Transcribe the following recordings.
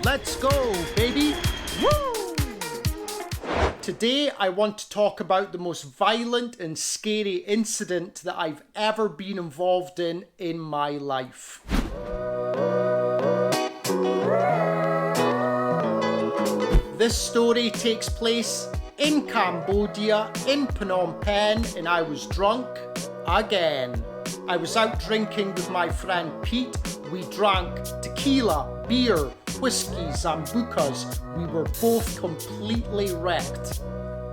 Let's go, baby! Woo! Today I want to talk about the most violent and scary incident that I've ever been involved in my life. This story takes place in Cambodia, in Phnom Penh, and I was drunk again. I was out drinking with my friend Pete. We drank tequila, beer, whiskey, Zambucas. We were both completely wrecked.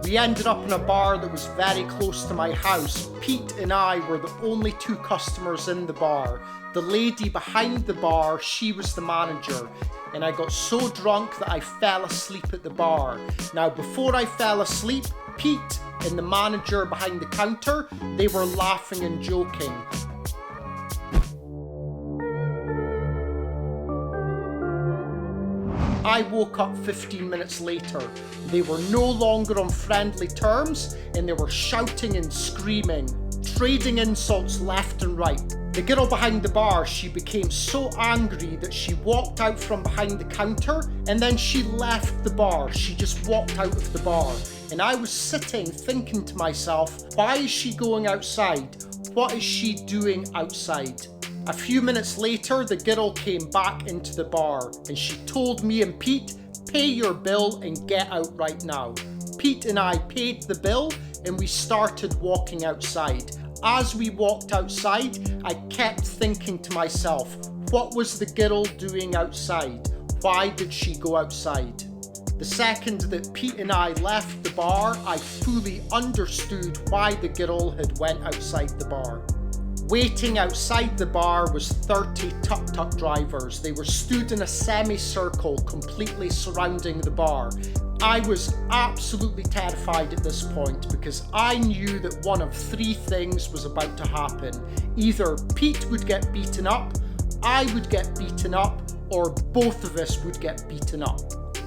We ended up in a bar that was very close to my house. Pete and I were the only two customers in the bar. The lady behind the bar, she was the manager. And I got so drunk that I fell asleep at the bar. Now, before I fell asleep, Pete and the manager behind the counter, they were laughing and joking. I woke up 15 minutes later. They were no longer on friendly terms and they were shouting and screaming, trading insults left and right. The girl behind the bar, she became so angry that she walked out from behind the counter and then she left the bar. She just walked out of the bar. And I was sitting thinking to myself, why is she going outside? What is she doing outside? A few minutes later, the girl came back into the bar and she told me and Pete, pay your bill and get out right now. Pete and I paid the bill and we started walking outside. As we walked outside, I kept thinking to myself, what was the girl doing outside? Why did she go outside? The second that Pete and I left the bar, I fully understood why the girl had went outside the bar. Waiting outside the bar was 30 tuk-tuk drivers. They were stood in a semicircle completely surrounding the bar. I was absolutely terrified at this point because I knew that one of three things was about to happen. Either Pete would get beaten up, I would get beaten up, or both of us would get beaten up.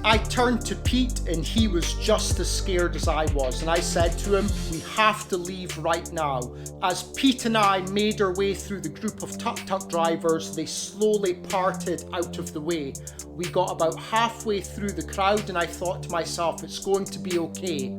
I turned to Pete and he was just as scared as I was, and I said to him, we have to leave right now. As Pete and I made our way through the group of tuk-tuk drivers, they slowly parted out of the way. We got about halfway through the crowd and I thought to myself, it's going to be okay.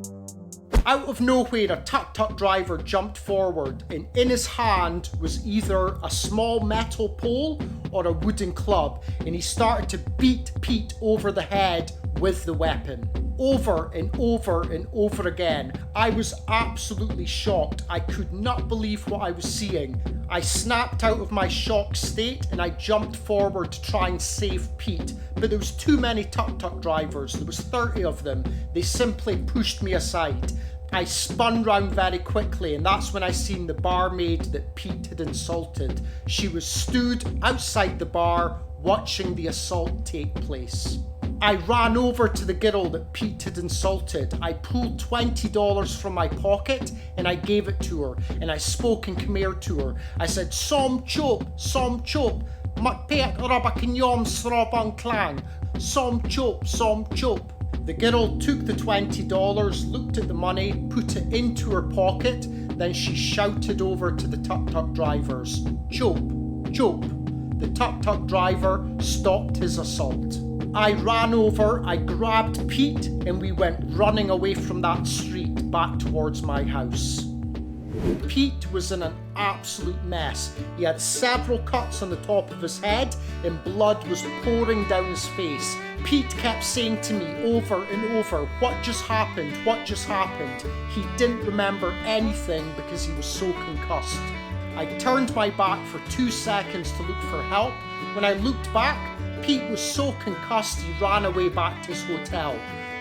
Out of nowhere, a tuk-tuk driver jumped forward and in his hand was either a small metal pole or a wooden club, and he started to beat Pete over the head with the weapon. Over and over and over again. I was absolutely shocked. I could not believe what I was seeing. I snapped out of my shocked state and I jumped forward to try and save Pete. But there was too many tuk-tuk drivers. There was 30 of them. They simply pushed me aside. I spun round very quickly and that's when I seen the barmaid that Pete had insulted. She was stood outside the bar watching the assault take place. I ran over to the girl that Pete had insulted. I pulled $20 from my pocket and I gave it to her and I spoke in Khmer to her. I said, Som chop, mat rabakanyom srobang klang, som chop. The girl took the $20, looked at the money, put it into her pocket, then she shouted over to the tuk-tuk drivers, chop. The tuk-tuk driver stopped his assault. I ran over, I grabbed Pete, and we went running away from that street back towards my house. Pete was in an absolute mess. He had several cuts on the top of his head and blood was pouring down his face. Pete kept saying to me over and over, what just happened? He didn't remember anything because he was so concussed. I turned my back for 2 seconds to look for help. When I looked back, Pete was so concussed he ran away back to his hotel.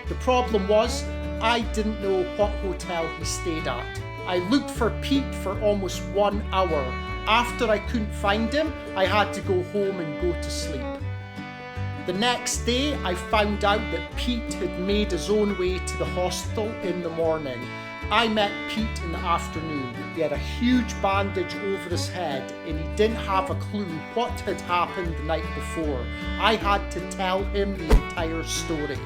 The problem was, I didn't know what hotel he stayed at. I looked for Pete for almost 1 hour. After I couldn't find him, I had to go home and go to sleep. The next day, I found out that Pete had made his own way to the hospital in the morning. I met Pete in the afternoon. He had a huge bandage over his head and he didn't have a clue what had happened the night before. I had to tell him the entire story.